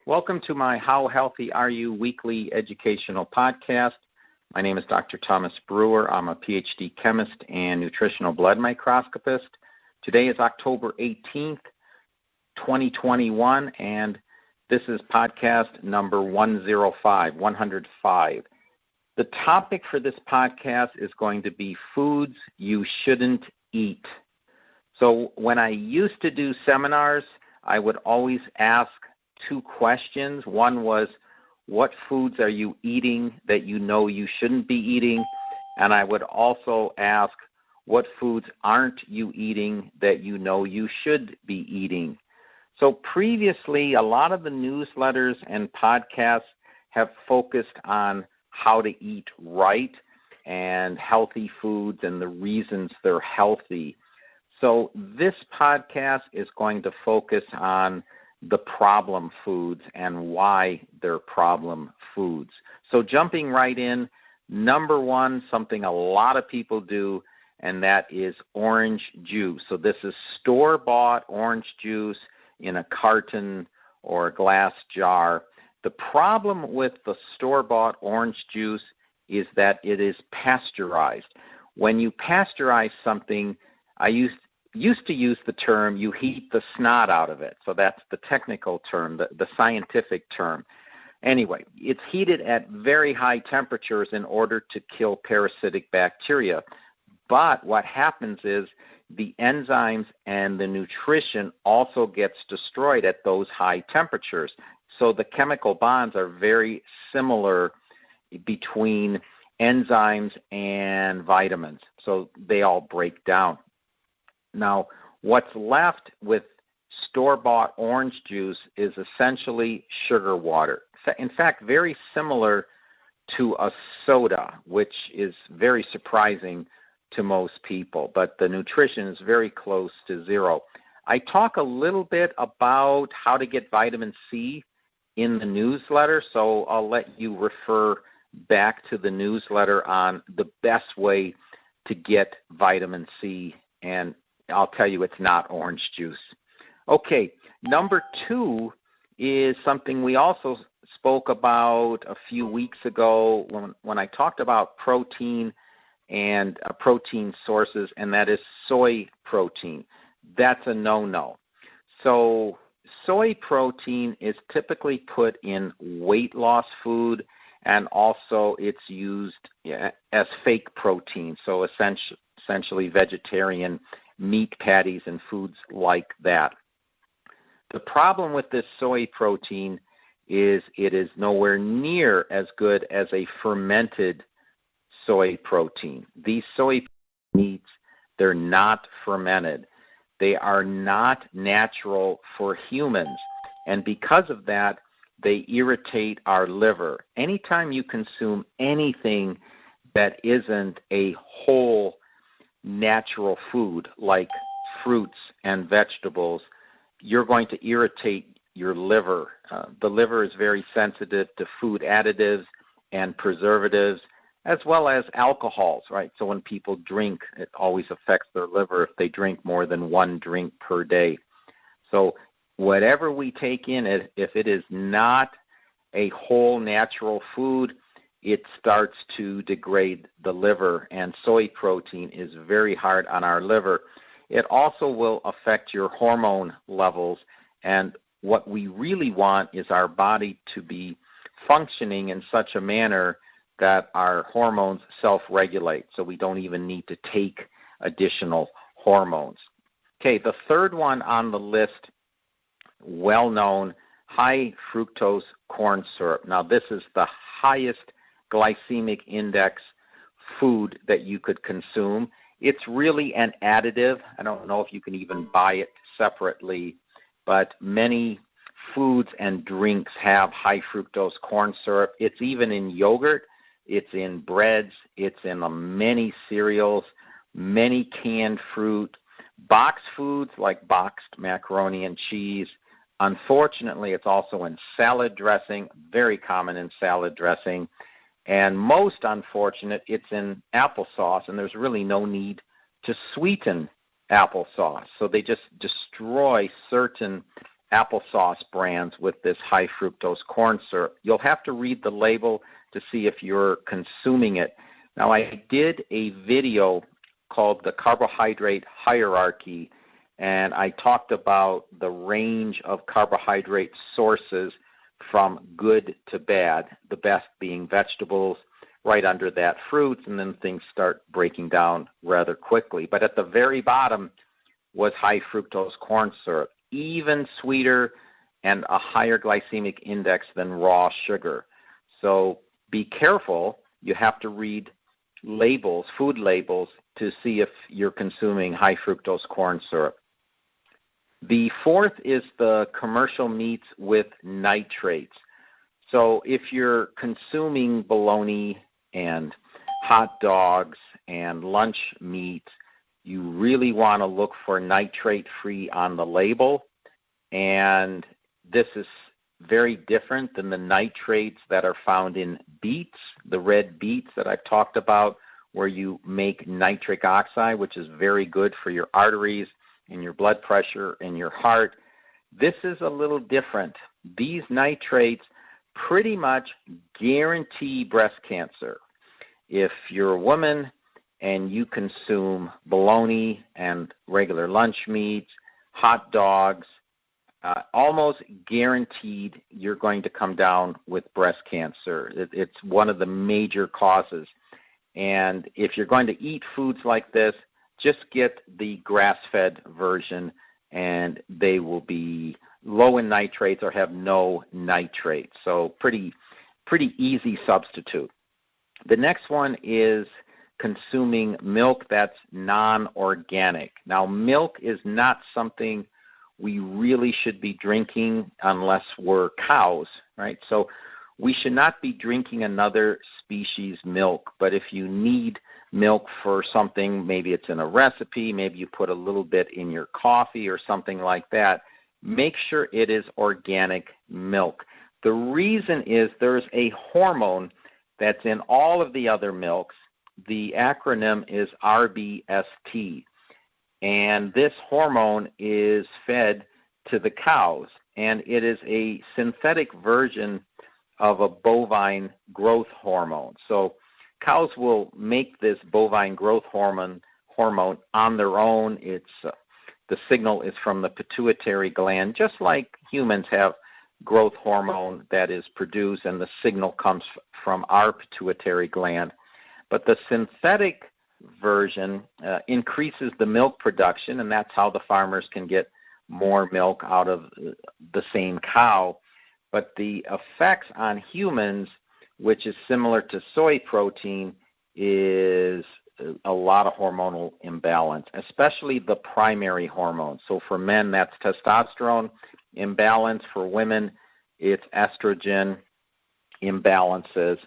Welcome to my How Healthy Are You weekly educational podcast. My name is Dr. Thomas Brewer. I'm a PhD chemist and nutritional blood microscopist. Today is October 18th, 2021, and this is podcast number 105. The topic for this podcast is going to be foods you shouldn't eat. So when I used to do seminars, I would always ask two questions. One was, what foods are you eating that you know you shouldn't be eating? And I would also ask, what foods aren't you eating that you know you should be eating? So previously, a lot of the newsletters and podcasts have focused on how to eat right and healthy foods and the reasons they're healthy. So this podcast is going to focus on the problem foods and why they're problem foods. So jumping right in, number one, something a lot of people do, and that is orange juice. So this is store-bought orange juice in a carton or a glass jar. The problem with the store-bought orange juice is that it is pasteurized. When you pasteurize something, I used to use the term, you heat the snot out of it. So that's the technical term, the scientific term. Anyway, it's heated at very high temperatures in order to kill parasitic bacteria. But what happens is the enzymes and the nutrition also gets destroyed at those high temperatures. So the chemical bonds are very similar between enzymes and vitamins. So they all break down. Now, what's left with store-bought orange juice is essentially sugar water. In fact, very similar to a soda, which is very surprising to most people, but the nutrition is very close to zero. I talk a little bit about how to get vitamin C in the newsletter, so I'll let you refer back to the newsletter on the best way to get vitamin C, and I'll tell you it's not orange juice. Okay, number two is something we also spoke about a few weeks ago when I talked about protein and protein sources, and that is soy protein. That's a no-no. So soy protein is typically put in weight loss food, and also it's used as fake protein, so essentially vegetarian meat patties and foods like that. The problem with this soy protein is it is nowhere near as good as a fermented soy protein. These soy meats, they're not fermented. They are not natural for humans. And because of that, they irritate our liver. Anytime you consume anything that isn't a whole natural food like fruits and vegetables, you're going to irritate your liver. The liver is very sensitive to food additives and preservatives, as well as alcohols, right? So when people drink, it always affects their liver if they drink more than one drink per day. So whatever we take in, if it is not a whole natural food, it starts to degrade the liver, and soy protein is very hard on our liver. It also will affect your hormone levels, and what we really want is our body to be functioning in such a manner that our hormones self-regulate, so we don't even need to take additional hormones. Okay, the third one on the list, well-known, high fructose corn syrup. Now, this is the highest glycemic index food that you could consume. It's really an additive. I don't know if you can even buy it separately, but many foods and drinks have high fructose corn syrup. It's even in yogurt. It's in breads. It's in many cereals, many canned fruit, boxed foods like boxed macaroni and cheese. Unfortunately, it's also in salad dressing, very common in salad dressing. And most unfortunate, it's in applesauce, and there's really no need to sweeten applesauce. So they just destroy certain applesauce brands with this high fructose corn syrup. You'll have to read the label to see if you're consuming it. Now, I did a video called The Carbohydrate Hierarchy, and I talked about the range of carbohydrate sources from good to bad, the best being vegetables, right under that fruits, and then things start breaking down rather quickly. But at the very bottom was high fructose corn syrup, even sweeter and a higher glycemic index than raw sugar. So be careful. You have to read labels, food labels, to see if you're consuming high fructose corn syrup. The fourth is the commercial meats with nitrates. So if you're consuming bologna and hot dogs and lunch meat, you really want to look for nitrate-free on the label. And this is very different than the nitrates that are found in beets, the red beets that I've talked about, where you make nitric oxide, which is very good for your arteries and your blood pressure and your heart. This is a little different. These nitrates pretty much guarantee breast cancer. If you're a woman and you consume bologna and regular lunch meats, hot dogs, almost guaranteed you're going to come down with breast cancer. It's one of the major causes. And if you're going to eat foods like this, just get the grass-fed version, and they will be low in nitrates or have no nitrates. So pretty easy substitute. The next one is consuming milk that's non-organic. Now, milk is not something we really should be drinking unless we're cows, right? So we should not be drinking another species' milk. But if you need milk for something, maybe it's in a recipe, maybe you put a little bit in your coffee or something like that, make sure it is organic milk. The reason is there's a hormone that's in all of the other milks. The acronym is RBST. And this hormone is fed to the cows, and it is a synthetic version of a bovine growth hormone. So cows will make this bovine growth hormone on their own. It's the signal is from the pituitary gland, just like humans have growth hormone that is produced, and the signal comes from our pituitary gland. But the synthetic version increases the milk production, and that's how the farmers can get more milk out of the same cow. But the effects on humans, which is similar to soy protein, is a lot of hormonal imbalance, especially the primary hormones. So for men, that's testosterone imbalance. For women, it's estrogen imbalances,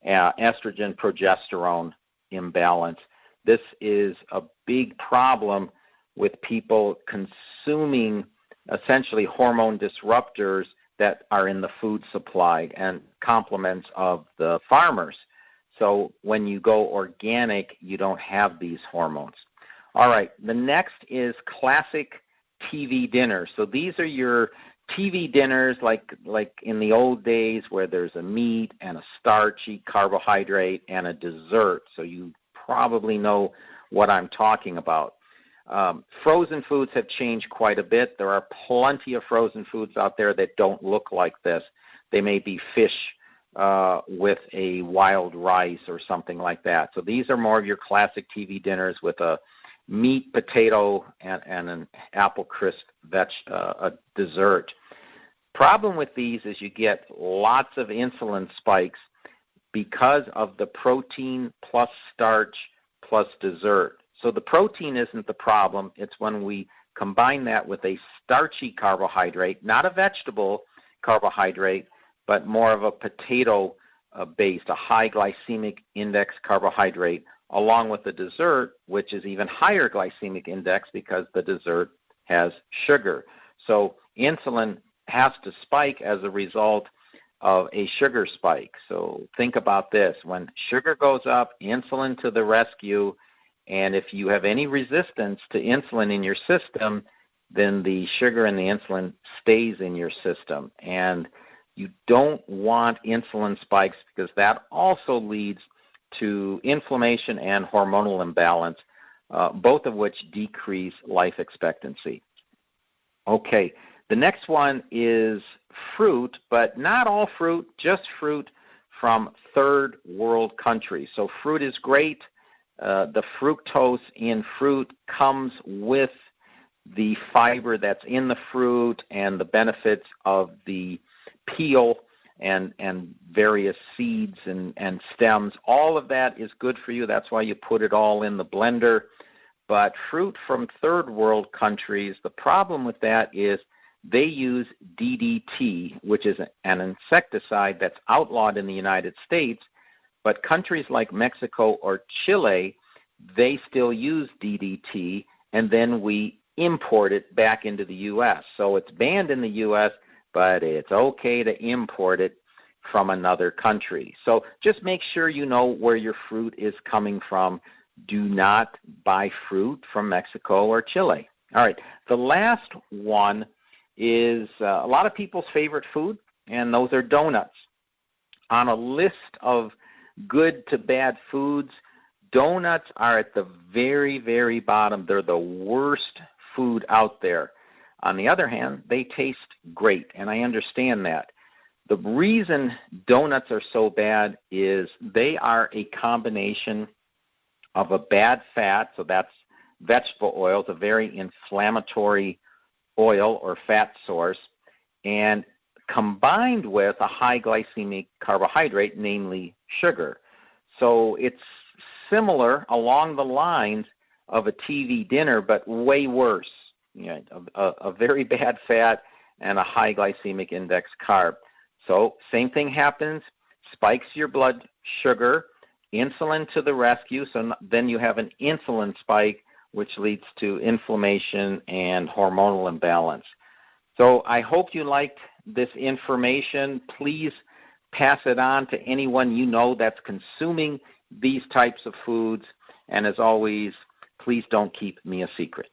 estrogen progesterone imbalance. This is a big problem with people consuming essentially hormone disruptors that are in the food supply and complements of the farmers. So when you go organic, you don't have these hormones. All right, the next is classic TV dinners. So these are your TV dinners like in the old days where there's a meat and a starchy carbohydrate and a dessert. So you probably know what I'm talking about. Frozen foods have changed quite a bit. There are plenty of frozen foods out there that don't look like this. They may be fish with a wild rice or something like that. So these are more of your classic TV dinners with a meat, potato, and an apple crisp a dessert. Problem with these is you get lots of insulin spikes because of the protein plus starch plus dessert. So the protein isn't the problem. It's when we combine that with a starchy carbohydrate, not a vegetable carbohydrate, but more of a potato-based, a high glycemic index carbohydrate, along with the dessert, which is even higher glycemic index because the dessert has sugar. So insulin has to spike as a result of a sugar spike. So think about this. When sugar goes up, insulin to the rescue, and if you have any resistance to insulin in your system, then the sugar and the insulin stays in your system. And you don't want insulin spikes because that also leads to inflammation and hormonal imbalance, both of which decrease life expectancy. Okay, the next one is fruit, but not all fruit, just fruit from third world countries. So fruit is great. The fructose in fruit comes with the fiber that's in the fruit and the benefits of the peel and various seeds and stems. All of that is good for you. That's why you put it all in the blender. But fruit from third world countries, the problem with that is they use DDT, which is an insecticide that's outlawed in the United States, but countries like Mexico or Chile, they still use DDT, and then we import it back into the U.S. So it's banned in the U.S., but it's okay to import it from another country. So just make sure you know where your fruit is coming from. Do not buy fruit from Mexico or Chile. All right, the last one is a lot of people's favorite food, and those are donuts. On a list of good to bad foods, donuts are at the very, very bottom. They're the worst food out there. On the other hand, they taste great, and I understand that. The reason donuts are so bad is they are a combination of a bad fat, so that's vegetable oils, a very inflammatory oil or fat source, and combined with a high glycemic carbohydrate, namely sugar. So it's similar along the lines of a TV dinner, but way worse. You know, a very bad fat and a high glycemic index carb. So same thing happens, spikes your blood sugar, insulin to the rescue, so then you have an insulin spike, which leads to inflammation and hormonal imbalance. So I hope you liked this information. Please pass it on to anyone you know that's consuming these types of foods. And as always, please don't keep me a secret.